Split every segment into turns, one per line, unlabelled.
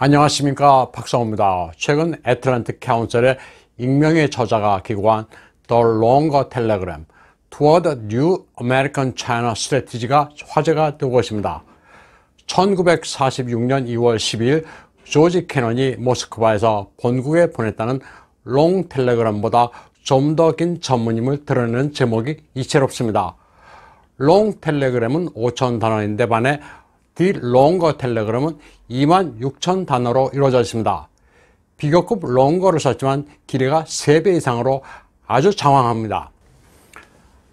안녕하십니까, 박성호입니다. 최근 애틀랜틱 카운슬의 익명의 저자가 기고한 The Longer Telegram Toward New American China Strategy가 화제가 되고 있습니다. 1946년 2월 12일 조지 캐넌이 모스크바에서 본국에 보냈다는 롱 텔레그램보다 좀 더 긴 전문임을 드러내는 제목이 이채롭습니다. 롱 텔레그램은 5,000 단어인데 반해 The Longer Telegram은 26,000단어로 이루어져 있습니다. 비교급 롱거를 썼지만 길이가 3배 이상으로 아주 장황합니다.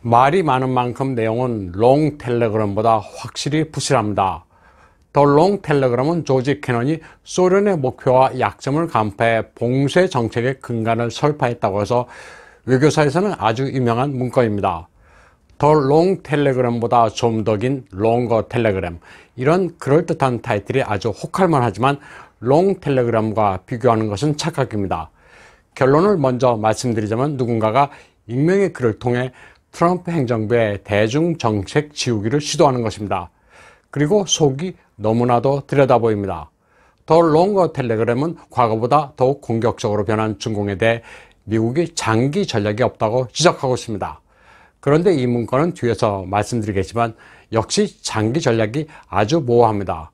말이 많은 만큼 내용은 롱 텔레그램보다 확실히 부실합니다. 더 롱 텔레그램은 조지 캐넌이 소련의 목표와 약점을 간파해 봉쇄 정책의 근간을 설파했다고 해서 외교사에서는 아주 유명한 문구입니다. 더 롱 텔레그램보다 좀 더 긴 롱거 텔레그램, 이런 그럴듯한 타이틀이 아주 혹할만 하지만 롱 텔레그램과 비교하는 것은 착각입니다. 결론을 먼저 말씀드리자면 누군가가 익명의 글을 통해 트럼프 행정부의 대중정책 지우기를 시도하는 것입니다. 그리고 속이 너무나도 들여다보입니다. 더 롱거 텔레그램은 과거보다 더욱 공격적으로 변한 중공에 대해 미국이 장기 전략이 없다고 지적하고 있습니다. 그런데 이 문건은 뒤에서 말씀드리겠지만 역시 장기 전략이 아주 모호합니다.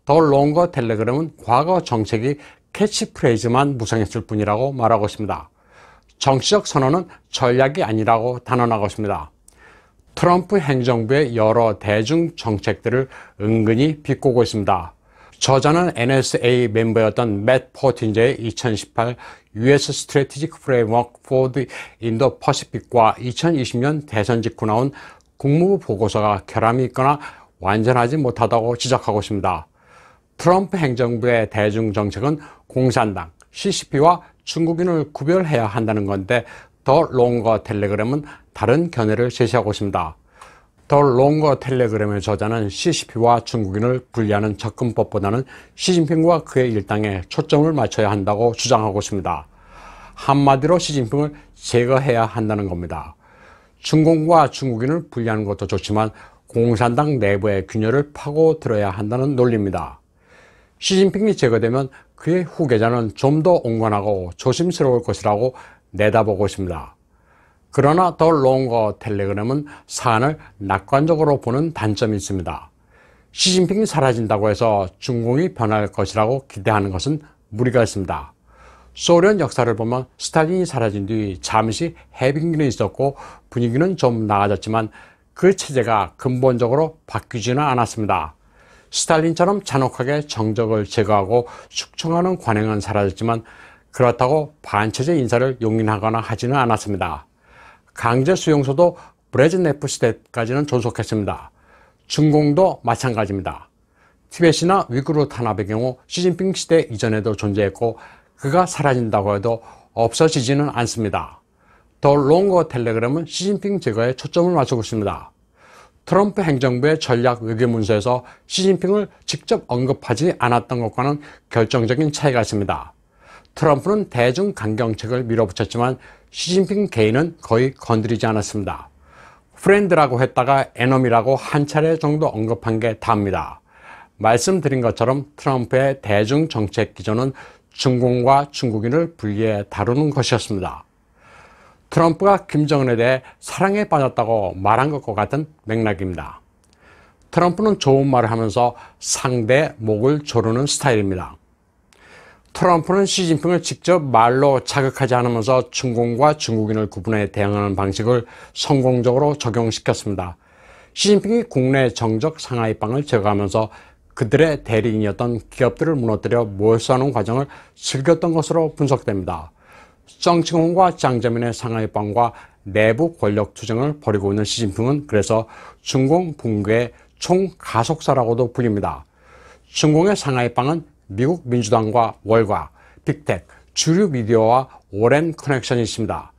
더 롱거 텔레그램은 과거 정책이 캐치프레이즈만 무성했을 뿐이라고 말하고 있습니다. 정치적 선언은 전략이 아니라고 단언하고 있습니다. 트럼프 행정부의 여러 대중 정책들을 은근히 비꼬고 있습니다. 저자는 NSA 멤버였던 맷 포틴저의 2018 US Strategic Framework for the Indo-Pacific과 2020년 대선 직후 나온 국무부 보고서가 결함이 있거나 완전하지 못하다고 지적하고 있습니다. 트럼프 행정부의 대중 정책은 공산당, CCP와 중국인을 구별해야 한다는 건데 더 롱거 텔레그램은 다른 견해를 제시하고 있습니다. 더 롱거 텔레그램의 저자는 CCP와 중국인을 분리하는 접근법보다는 시진핑과 그의 일당에 초점을 맞춰야 한다고 주장하고 있습니다. 한마디로 시진핑을 제거해야 한다는 겁니다. 중공과 중국인을 분리하는 것도 좋지만 공산당 내부의 균열을 파고들어야 한다는 논리입니다. 시진핑이 제거되면 그의 후계자는 좀 더 온건하고 조심스러울 것이라고 내다보고 있습니다. 그러나 더 롱거 텔레그램은 사안을 낙관적으로 보는 단점이 있습니다. 시진핑이 사라진다고 해서 중공이 변할 것이라고 기대하는 것은 무리가 있습니다. 소련 역사를 보면 스탈린이 사라진 뒤 잠시 해빙기는 있었고 분위기는 좀 나아졌지만 그 체제가 근본적으로 바뀌지는 않았습니다. 스탈린처럼 잔혹하게 정적을 제거하고 숙청하는 관행은 사라졌지만 그렇다고 반체제 인사를 용인하거나 하지는 않았습니다. 강제 수용소도 브레즈네프 시대까지는 존속했습니다. 중공도 마찬가지입니다. 티벳이나 위구르 탄압의 경우 시진핑 시대 이전에도 존재했고 그가 사라진다고 해도 없어지지는 않습니다. 더 롱거 텔레그램은 시진핑 제거에 초점을 맞추고 있습니다. 트럼프 행정부의 전략 외교문서에서 시진핑을 직접 언급하지 않았던 것과는 결정적인 차이가 있습니다. 트럼프는 대중 강경책을 밀어붙였지만 시진핑 개인은 거의 건드리지 않았습니다. 프렌드라고 했다가 에너미라고 한 차례 정도 언급한 게 다입니다. 말씀드린 것처럼 트럼프의 대중 정책 기조는 중공과 중국인을 분리해 다루는 것이었습니다. 트럼프가 김정은에 대해 사랑에 빠졌다고 말한 것과 같은 맥락입니다. 트럼프는 좋은 말을 하면서 상대의 목을 조르는 스타일입니다. 트럼프는 시진핑을 직접 말로 자극하지 않으면서 중공과 중국인을 구분해 대응하는 방식을 성공적으로 적용시켰습니다. 시진핑이 국내 정적 상하이빵을 제거하면서 그들의 대리인이었던 기업들을 무너뜨려 몰수하는 과정을 즐겼던 것으로 분석됩니다. 정치공과 짱저민의 상하이빵과 내부 권력 투쟁을 벌이고 있는 시진핑은 그래서 중공 붕괴의 총가속사라고도 불립니다. 중공의 상하이빵은 미국 민주당과 월과, 빅텍, 주류 미디어와 오랜 커넥션이 있습니다.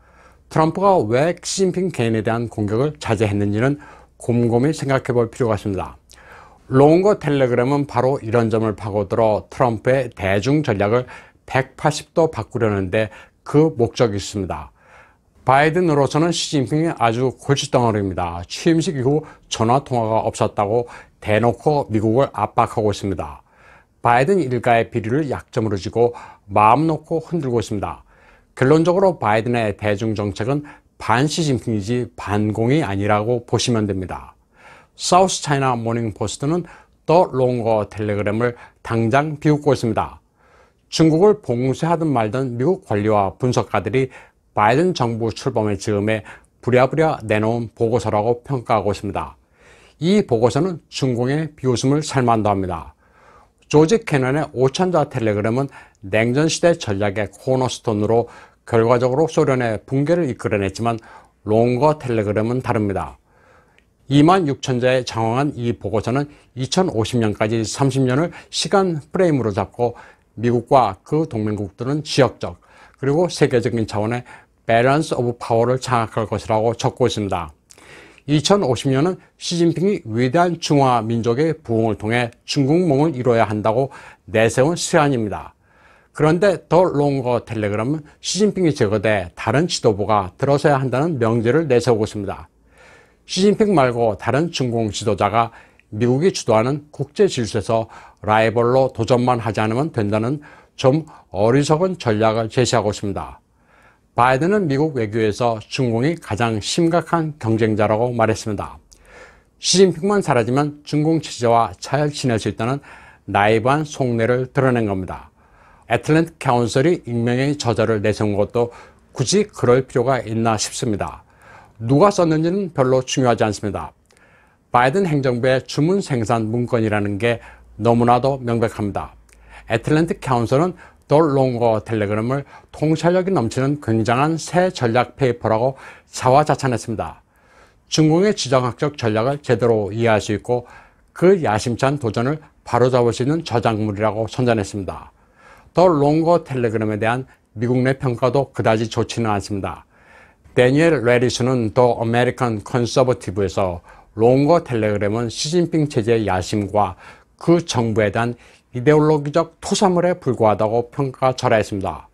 트럼프가 왜 시진핑 개인에 대한 공격을 자제했는지는 곰곰이 생각해 볼 필요가 있습니다. 롱거 텔레그램은 바로 이런 점을 파고들어 트럼프의 대중 전략을 180도 바꾸려는데 그 목적이 있습니다. 바이든으로서는 시진핑이 아주 골칫덩어리입니다. 취임식 이후 전화통화가 없었다고 대놓고 미국을 압박하고 있습니다. 바이든 일가의 비리를 약점으로 쥐고 마음 놓고 흔들고 있습니다. 결론적으로 바이든의 대중정책은 반 시진핑이지 반공이 아니라고 보시면 됩니다. 사우스 차이나 모닝 포스트는 더 롱거 텔레그램을 당장 비웃고 있습니다. 중국을 봉쇄하든 말든 미국 관리와 분석가들이 바이든 정부 출범의 즈음에 부랴부랴 내놓은 보고서라고 평가하고 있습니다. 이 보고서는 중공의 비웃음을 살만도 합니다. 조지 캐넌의 5천자 텔레그램은 냉전시대 전략의 코너스톤으로 결과적으로 소련의 붕괴를 이끌어냈지만 롱거 텔레그램은 다릅니다. 26,000자에 장황한 이 보고서는 2050년까지 30년을 시간 프레임으로 잡고 미국과 그 동맹국들은 지역적 그리고 세계적인 차원의 밸런스 오브 파워를 장악할 것이라고 적고 있습니다. 2050년은 시진핑이 위대한 중화 민족의 부흥을 통해 중국몽을 이뤄야 한다고 내세운 시한입니다. 그런데 더 롱거 텔레그램은 시진핑이 제거돼 다른 지도부가 들어서야 한다는 명제를 내세우고 있습니다. 시진핑 말고 다른 중공 지도자가 미국이 주도하는 국제 질서에서 라이벌로 도전만 하지 않으면 된다는 좀 어리석은 전략을 제시하고 있습니다. 바이든은 미국 외교에서 중공이 가장 심각한 경쟁자라고 말했습니다. 시진핑만 사라지면 중공 체제와 잘 지낼 수 있다는 나이브한 속내를 드러낸 겁니다. 애틀랜틱 카운슬이 익명의 저자를 내세운 것도 굳이 그럴 필요가 있나 싶습니다. 누가 썼는지는 별로 중요하지 않습니다. 바이든 행정부의 주문 생산 문건이라는 게 너무나도 명백합니다. 애틀랜틱 카운슬은 더 롱거 텔레그램을 통찰력이 넘치는 굉장한 새 전략 페이퍼라고 자화자찬했습니다. 중공의 지정학적 전략을 제대로 이해할 수 있고 그 야심찬 도전을 바로잡을 수 있는 저작물이라고 선전했습니다. 더 롱거 텔레그램에 대한 미국 내 평가도 그다지 좋지는 않습니다. 데니엘 레리스는 더 아메리칸 컨서버티브에서 롱거 텔레그램은 시진핑 체제의 야심과 그 정부에 대한 이데올로기적 토사물에 불과하다고 평가절하했습니다.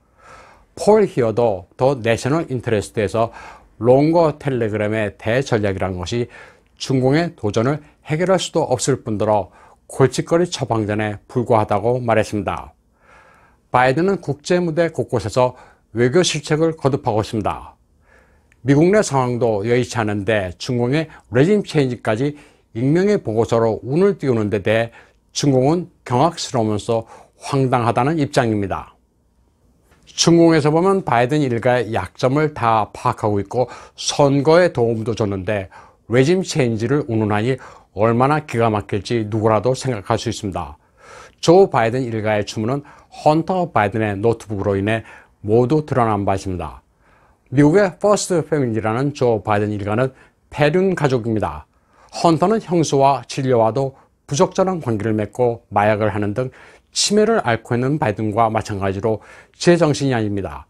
폴 히어도 더 내셔널 인터레스트에서 롱거 텔레그램의 대전략이라는 것이 중공의 도전을 해결할 수도 없을 뿐더러 골칫거리 처방전에 불과하다고 말했습니다. 바이든은 국제무대 곳곳에서 외교 실책을 거듭하고 있습니다. 미국 내 상황도 여의치 않은데 중공의 레짐 체인지까지 익명의 보고서로 운을 띄우는 데 대해 중공은 경악스러우면서 황당하다는 입장입니다. 중공에서 보면 바이든 일가의 약점을 다 파악하고 있고 선거에 도움도 줬는데 레짐 체인지를 운운하니 얼마나 기가 막힐지 누구라도 생각할 수 있습니다. 조 바이든 일가의 추문은 헌터 바이든의 노트북으로 인해 모두 드러난 바 있습니다. 미국의 퍼스트 패밀리라는 조 바이든 일가는 패륜 가족입니다. 헌터는 형수와 진료와도 부적절한 관계를 맺고 마약을 하는 등 치매를 앓고 있는 바이든과 마찬가지로 제정신이 아닙니다.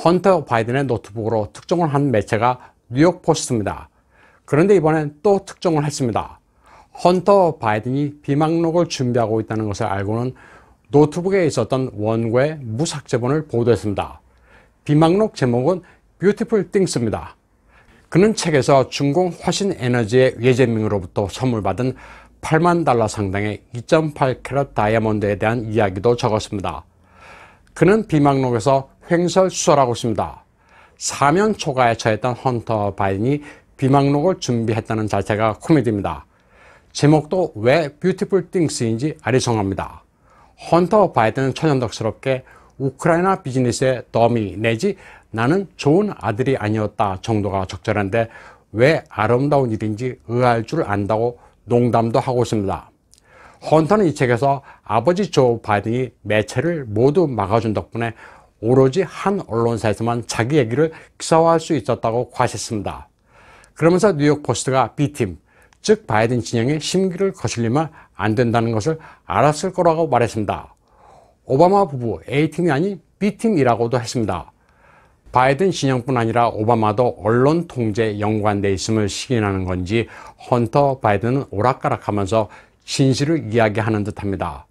헌터 바이든의 노트북으로 특종을 한 매체가 뉴욕 포스트입니다. 그런데 이번엔 또 특종을 했습니다. 헌터 바이든이 비망록을 준비하고 있다는 것을 알고는 노트북에 있었던 원고의 무삭제본을 보도했습니다. 비망록 제목은 Beautiful Things입니다. 그는 책에서 중공 화신 에너지의 예제민으로부터 선물 받은 $80,000 상당의 2.8캐럿 다이아몬드에 대한 이야기도 적었습니다. 그는 비망록에서 횡설수설하고 있습니다. 사면 초과에 처했던 헌터 바이든이 비망록을 준비했다는 자체가 코미디입니다. 제목도 왜 뷰티풀 띵스인지 아리송합니다. 헌터 바이든은 천연덕스럽게 우크라이나 비즈니스의 더미 내지 나는 좋은 아들이 아니었다 정도가 적절한데 왜 아름다운 일인지 의아할 줄 안다고 농담도 하고 있습니다. 헌터는 이 책에서 아버지 조 바이든이 매체를 모두 막아준 덕분에 오로지 한 언론사에서만 자기 얘기를 기사화할 수 있었다고 과시했습니다. 그러면서 뉴욕 포스트가 B팀, 즉 바이든 진영의 심기를 거슬리면 안 된다는 것을 알았을 거라고 말했습니다. 오바마 부부 A팀이 아닌 B팀이라고도 했습니다. 바이든 진영뿐 아니라 오바마도 언론 통제에 연관돼 있음을 시인하는 건지 헌터 바이든은 오락가락하면서 진실을 이야기하는 듯합니다.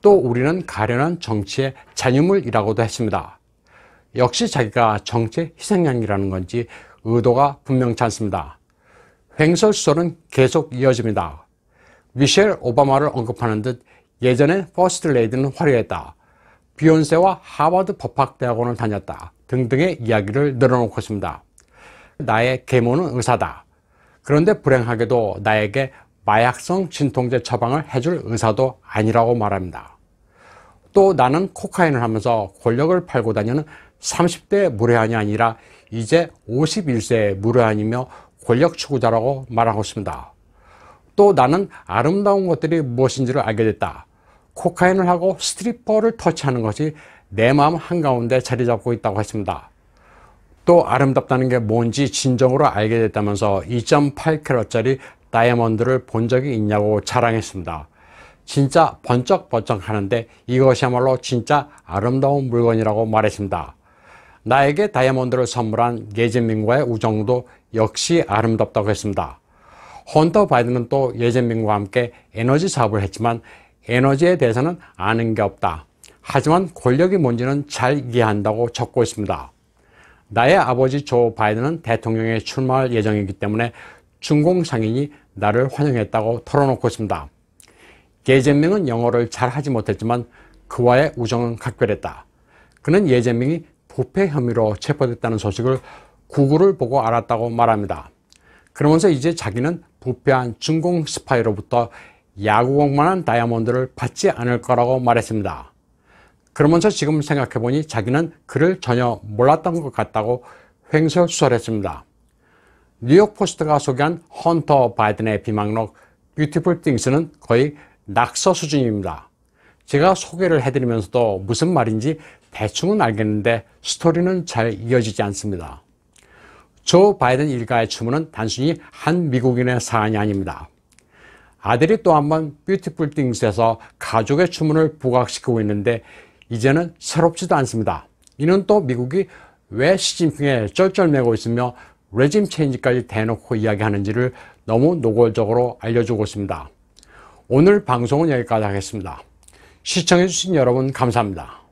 또 우리는 가련한 정치의 잔유물이라고도 했습니다. 역시 자기가 정치의 희생양이라는 건지 의도가 분명치 않습니다. 횡설수설은 계속 이어집니다. 미셸 오바마를 언급하는 듯 예전에 퍼스트 레이디는 화려했다. 비욘세와 하버드 법학대학원을 다녔다. 등등의 이야기를 늘어놓고 있습니다. 나의 계모는 의사다. 그런데 불행하게도 나에게 마약성 진통제 처방을 해줄 의사도 아니라고 말합니다. 또 나는 코카인을 하면서 권력을 팔고 다니는 30대 무례한이 아니라 이제 51세의 무례한이며 권력 추구자라고 말하고 있습니다. 또 나는 아름다운 것들이 무엇인지를 알게 됐다. 코카인을 하고 스트리퍼를 터치하는 것이 내 마음 한가운데 자리 잡고 있다고 했습니다. 또 아름답다는 게 뭔지 진정으로 알게 됐다면서 2.8캐럿짜리 다이아몬드를 본 적이 있냐고 자랑했습니다. 진짜 번쩍번쩍 하는데 이것이야말로 진짜 아름다운 물건이라고 말했습니다. 나에게 다이아몬드를 선물한 예진민과의 우정도 역시 아름답다고 했습니다. 헌터 바이든은 또 예진민과 함께 에너지 사업을 했지만 에너지에 대해서는 아는 게 없다. 하지만 권력이 뭔지는 잘 이해한다고 적고 있습니다. 나의 아버지 조 바이든은 대통령에 출마할 예정이기 때문에 중공 상인이 나를 환영했다고 털어놓고 있습니다. 예젠밍은 영어를 잘 하지 못했지만 그와의 우정은 각별했다. 그는 예젠밍이 부패 혐의로 체포됐다는 소식을 구글을 보고 알았다고 말합니다. 그러면서 이제 자기는 부패한 중공 스파이로부터 야구공만한 다이아몬드를 받지 않을 거라고 말했습니다. 그러면서 지금 생각해보니 자기는 그를 전혀 몰랐던 것 같다고 횡설수설했습니다. 뉴욕포스트가 소개한 헌터 바이든의 비망록 뷰티풀 띵스는 거의 낙서 수준입니다. 제가 소개를 해드리면서도 무슨 말인지 대충은 알겠는데 스토리는 잘 이어지지 않습니다. 조 바이든 일가의 추문은 단순히 한 미국인의 사안이 아닙니다. 아들이 또 한 번 뷰티풀 띵스에서 가족의 추문을 부각시키고 있는데 이제는 새롭지도 않습니다. 이는 또 미국이 왜 시진핑에 쩔쩔매고 있으며 레짐 체인지까지 대놓고 이야기하는지를 너무 노골적으로 알려주고 있습니다. 오늘 방송은 여기까지 하겠습니다. 시청해주신 여러분 감사합니다.